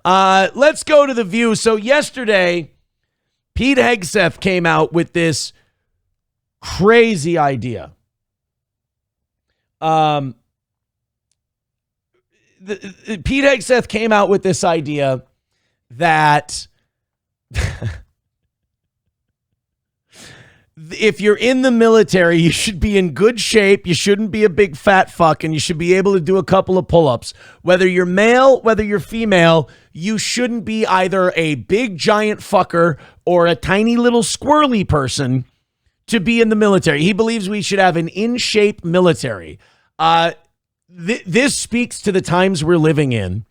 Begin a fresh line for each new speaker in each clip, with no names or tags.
Let's go to The View. So yesterday, Pete Hegseth came out with this crazy idea. Pete Hegseth came out with this idea that if you're in the military, you should be in good shape. You shouldn't be a big fat fuck, and you should be able to do a couple of pull-ups. Whether you're male, whether you're female, you shouldn't be either a big giant fucker or a tiny little squirrely person to be in the military. He believes we should have an in-shape military. This speaks to the times we're living in,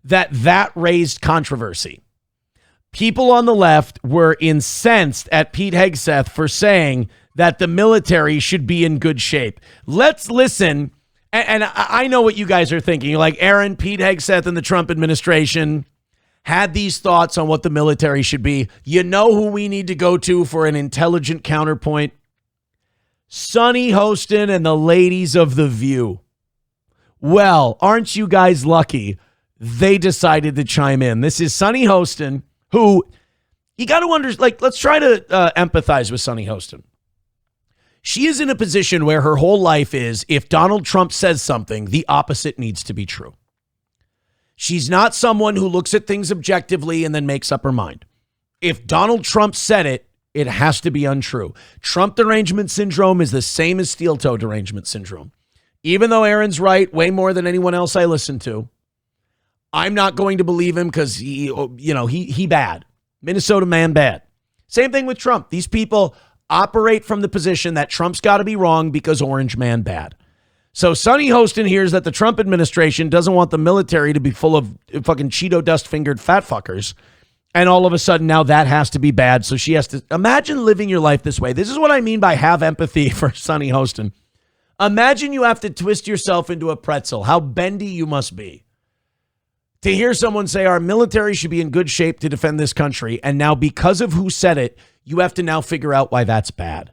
that raised controversy. People on the left were incensed at Pete Hegseth for saying that the military should be in good shape. Let's listen. And I know what you guys are thinking. You're like, Aaron, Pete Hegseth and the Trump administration had these thoughts on what the military should be. You know who we need to go to for an intelligent counterpoint? Sunny Hostin and the ladies of The View. Well, aren't you guys lucky? They decided to chime in. This is Sunny Hostin, who you got to let's try to empathize with Sunny Hostin. She is in a position where her whole life is, if Donald Trump says something, the opposite needs to be true. She's not someone who looks at things objectively and then makes up her mind. If Donald Trump said it, it has to be untrue. Trump derangement syndrome is the same as steel toe derangement syndrome. Even though Aaron's right way more than anyone else I listen to, I'm not going to believe him because he bad. Minnesota man bad. Same thing with Trump. These people operate from the position that Trump's got to be wrong because orange man bad. So Sunny Hostin hears that the Trump administration doesn't want the military to be full of fucking Cheeto dust fingered fat fuckers. And all of a sudden now that has to be bad. So she has to imagine living your life this way. This is what I mean by have empathy for Sunny Hostin. Imagine you have to twist yourself into a pretzel. How bendy you must be to hear someone say our military should be in good shape to defend this country. And now because of who said it, you have to now figure out why that's bad.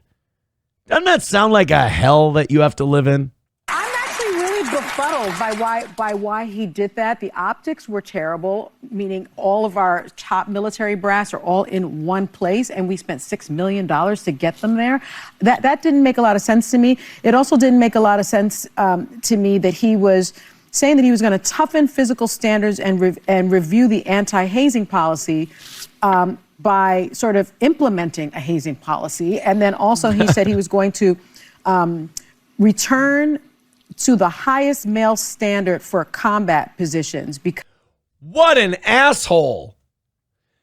Doesn't that sound like a hell that you have to live in?
I'm actually really befuddled by why he did that. The optics were terrible, meaning all of our top military brass are all in one place, and we spent $6 million to get them there. That didn't make a lot of sense to me. It also didn't make a lot of sense to me that he was saying that he was going to toughen physical standards and review the anti-hazing policy by sort of implementing a hazing policy. And then also he said he was going to return to the highest male standard for combat positions.
What an asshole.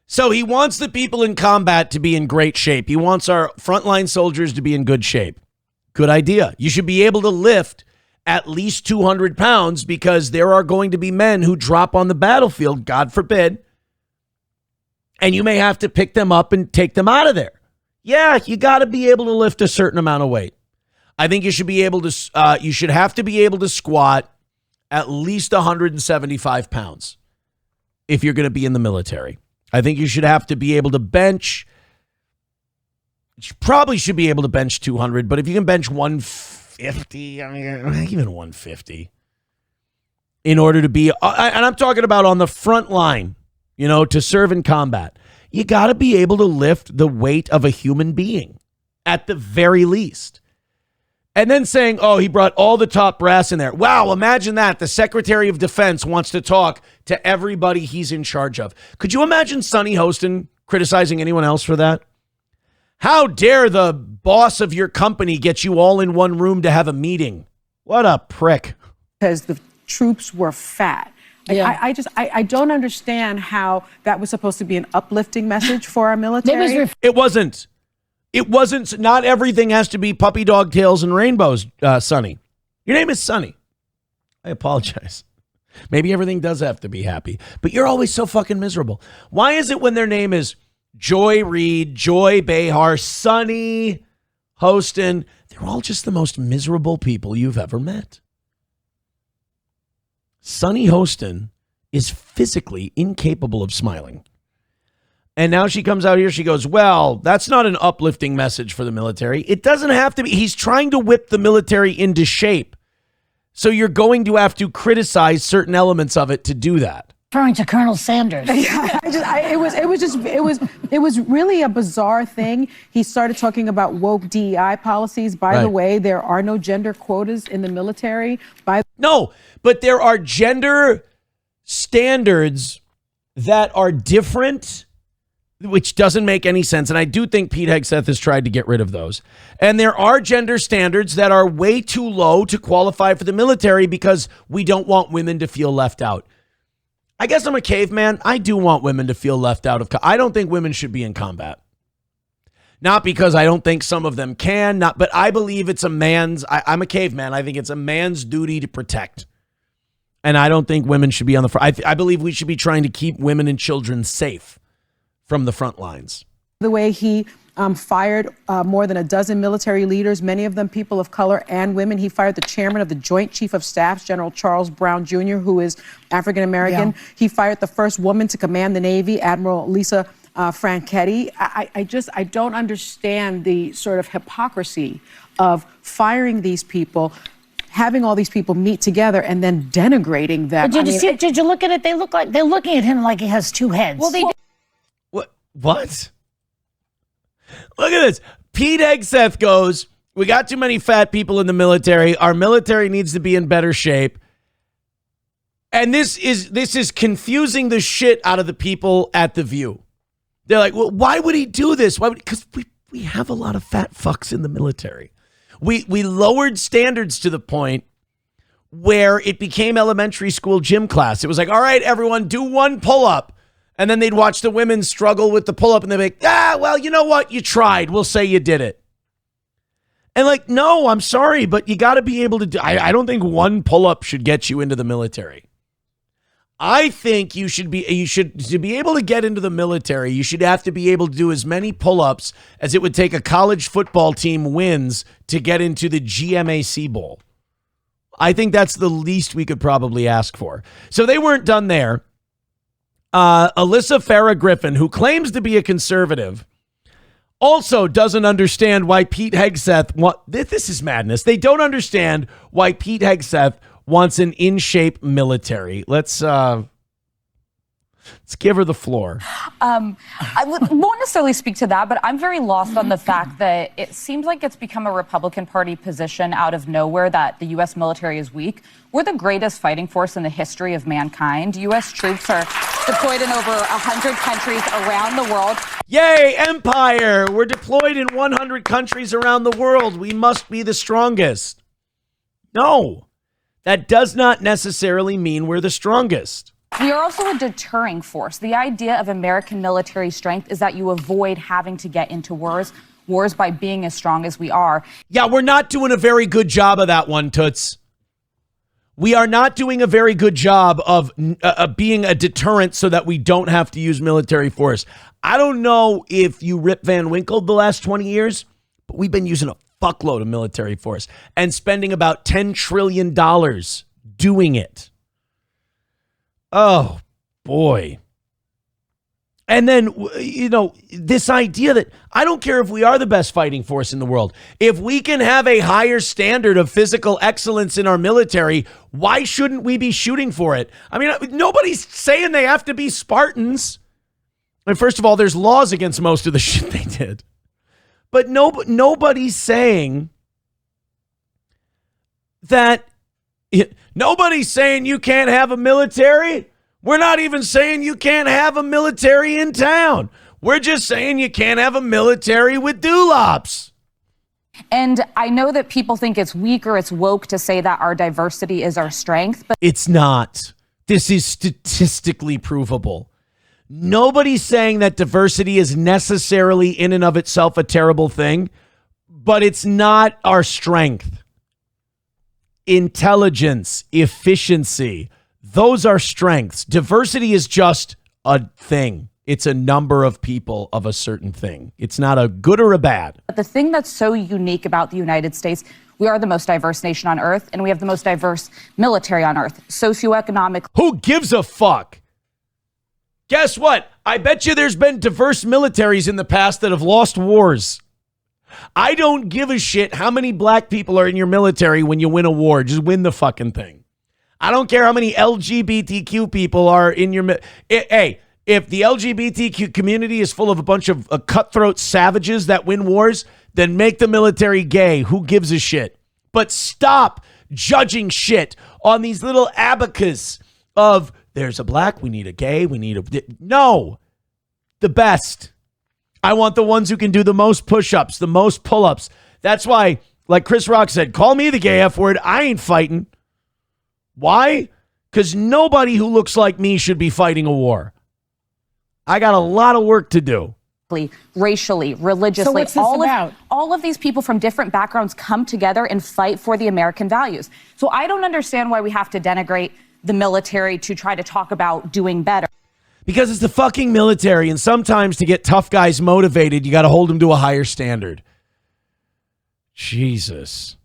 So he wants the people in combat to be in great shape. He wants our frontline soldiers to be in good shape. Good idea. You should be able to lift at least 200 pounds because there are going to be men who drop on the battlefield, God forbid, and you may have to pick them up and take them out of there. Yeah, you got to be able to lift a certain amount of weight. I think you should be able to, you should have to be able to squat at least 175 pounds if you're going to be in the military. I think you should have to be able to bench. You probably should be able to bench 200, but if you can bench 150, even 150, in order to be, and I'm talking about on the front line, to serve in combat, you got to be able to lift the weight of a human being at the very least. And then saying, oh, he brought all the top brass in there. Wow, imagine that. The Secretary of Defense wants to talk to everybody he's in charge of. Could you imagine Sunny Hostin criticizing anyone else for that? How dare the boss of your company get you all in one room to have a meeting? What a prick.
Because the troops were fat. Yeah. I don't understand how that was supposed to be an uplifting message for our military.
It wasn't. It wasn't. Not everything has to be puppy dog tails and rainbows, Sunny. Your name is Sunny. I apologize. Maybe everything does have to be happy, but you're always so fucking miserable. Why is it when their name is Joy Reid, Joy Behar, Sunny Hostin, they're all just the most miserable people you've ever met? Sunny Hostin is physically incapable of smiling. And now she comes out here, she goes, well, that's not an uplifting message for the military. It doesn't have to be. He's trying to whip the military into shape. So you're going to have to criticize certain elements of it to do that.
Referring to Colonel Sanders.
It was really a bizarre thing. He started talking about woke DEI policies. By the way, there are no gender quotas in the military.
No, but there are gender standards that are different, which doesn't make any sense. And I do think Pete Hegseth has tried to get rid of those. And there are gender standards that are way too low to qualify for the military because we don't want women to feel left out. I guess I'm a caveman. I do want women to feel left out of. I don't think women should be in combat. Not because I don't think some of them can, but I believe it's a man's. I'm a caveman. I think it's a man's duty to protect. And I don't think women should be on the front. I believe we should be trying to keep women and children safe from the front lines.
The way he fired more than a dozen military leaders, many of them people of color and women. He fired the chairman of the Joint Chief of Staff, General Charles Brown Jr., who is African-American. Yeah. He fired the first woman to command the Navy, Admiral Lisa Franchetti. I don't understand the sort of hypocrisy of firing these people, having all these people meet together and then denigrating them.
But did you look at it? They're looking at him like he has two heads.
Well,
What? Look at this. Pete Hegseth goes, we got too many fat people in the military. Our military needs to be in better shape. And this is confusing the shit out of the people at The View. They're like, well, why would he do this? Why? Because we have a lot of fat fucks in the military. We lowered standards to the point where it became elementary school gym class. It was like, all right, everyone, do one pull-up. And then they'd watch the women struggle with the pull-up and they'd be like, well, you know what? You tried. We'll say you did it. And like, no, I'm sorry, but you got to be able to do, I don't think one pull-up should get you into the military. I think to be able to get into the military, you should have to be able to do as many pull-ups as it would take a college football team wins to get into the GMAC Bowl. I think that's the least we could probably ask for. So they weren't done there. Alyssa Farah Griffin, who claims to be a conservative, also doesn't understand why Pete Hegseth this is madness. They don't understand why Pete Hegseth wants an in-shape military. Let's give her the floor.
I won't necessarily speak to that, but I'm very lost on the fact that it seems like it's become a Republican Party position out of nowhere that the U.S. military is weak. We're the greatest fighting force in the history of mankind. U.S. troops are deployed in over 100 countries around the world.
Yay, empire! We're deployed in 100 countries around the world. We must be the strongest. No, that does not necessarily mean we're the strongest.
We are also a deterring force. The idea of American military strength is that you avoid having to get into wars by being as strong as we are.
Yeah, we're not doing a very good job of that one, Toots. We are not doing a very good job of being a deterrent so that we don't have to use military force. I don't know if you Rip Van Winkle the last 20 years, but we've been using a fuckload of military force and spending about $10 trillion doing it. Oh, boy. And then, this idea that I don't care if we are the best fighting force in the world. If we can have a higher standard of physical excellence in our military, why shouldn't we be shooting for it? I mean, nobody's saying they have to be Spartans. And first of all, there's laws against most of the shit they did. But nobody's saying that. Nobody's saying you can't have a military. We're not even saying you can't have a military in town. We're just saying you can't have a military with dewlaps.
And I know that people think it's weak or it's woke to say that our diversity is our strength, but
it's not. This is statistically provable. Nobody's saying that diversity is necessarily in and of itself a terrible thing, but it's not our strength. Intelligence, efficiency, those are strengths. Diversity is just a thing. It's a number of people of a certain thing. It's not a good or a bad.
The thing that's so unique about the United States, we are the most diverse nation on earth, and we have the most diverse military on earth, socioeconomic.
Who gives a fuck? Guess what? I bet you there's been diverse militaries in the past that have lost wars. I don't give a shit how many black people are in your military when you win a war. Just win the fucking thing. I don't care how many LGBTQ people are in your... Hey, if the LGBTQ community is full of a bunch of cutthroat savages that win wars, then make the military gay. Who gives a shit? But stop judging shit on these little abacus of there's a black, we need a gay, we need a... No. The best. I want the ones who can do the most push-ups, the most pull-ups. That's why, like Chris Rock said, call me the gay F word. I ain't fighting. Why? Because nobody who looks like me should be fighting a war. I got a lot of work to do.
Racially, religiously,
So what's this about?
All of these people from different backgrounds come together and fight for the American values. So I don't understand why we have to denigrate the military to try to talk about doing better.
Because it's the fucking military, and sometimes to get tough guys motivated, you got to hold them to a higher standard. Jesus.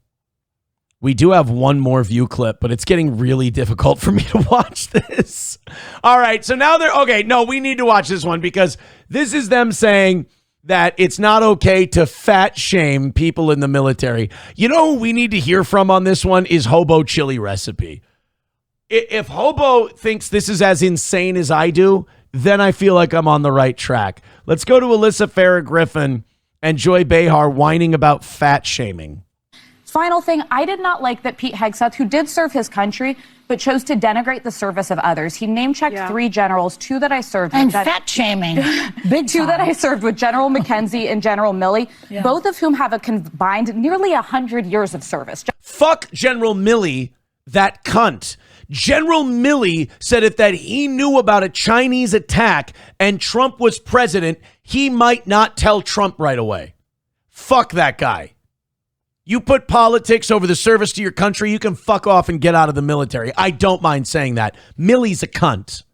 We do have one more view clip, but it's getting really difficult for me to watch this. All right, so now we need to watch this one because this is them saying that it's not okay to fat shame people in the military. You know who we need to hear from on this one is Hobo Chili Recipe. If Hobo thinks this is as insane as I do, then I feel like I'm on the right track. Let's go to Alyssa Farah Griffin and Joy Behar whining about fat shaming.
Final thing, I did not like that Pete Hegseth, who did serve his country, but chose to denigrate the service of others. He name-checked 3 generals, 2 that I served
And
with.
fat shaming. Big
2 that I served with, General McKenzie and General Milley, both of whom have a combined nearly 100 years of service.
Fuck General Milley, that cunt. General Milley said that he knew about a Chinese attack and Trump was president, he might not tell Trump right away. Fuck that guy. You put politics over the service to your country, you can fuck off and get out of the military. I don't mind saying that. Milley's a cunt.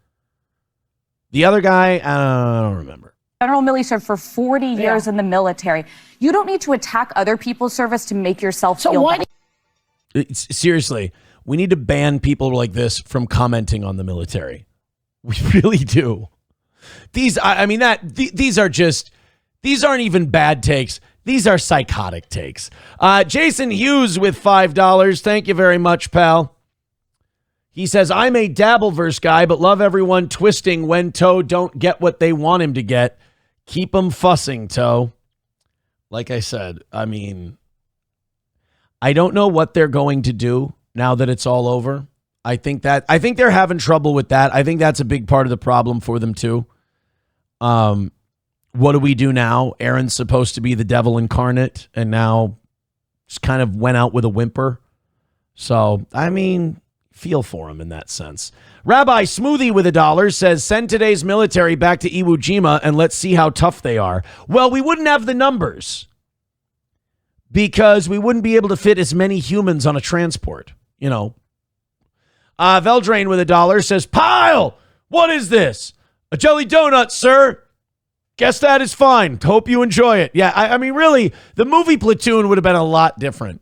The other guy, I don't remember.
General Milley served for 40 years in the military. You don't need to attack other people's service to make yourself feel better.
Seriously, we need to ban people like this from commenting on the military. We really do. These aren't even bad takes. These are psychotic takes. Jason Hughes with $5. Thank you very much, pal. He says, I'm a Dabbleverse guy, but love everyone twisting when Toe don't get what they want him to get. Keep them fussing, Toe. Like I said, I don't know what they're going to do now that it's all over. I think they're having trouble with that. I think that's a big part of the problem for them too. What do we do now? Aaron's supposed to be the devil incarnate and now just kind of went out with a whimper. So, feel for him in that sense. Rabbi Smoothie with $1 says, send today's military back to Iwo Jima and let's see how tough they are. Well, we wouldn't have the numbers because we wouldn't be able to fit as many humans on a transport, Veldrain with $1 says, Pile, what is this? A jelly donut, sir. Guess that is fine. Hope you enjoy it. Yeah, really, the movie Platoon would have been a lot different.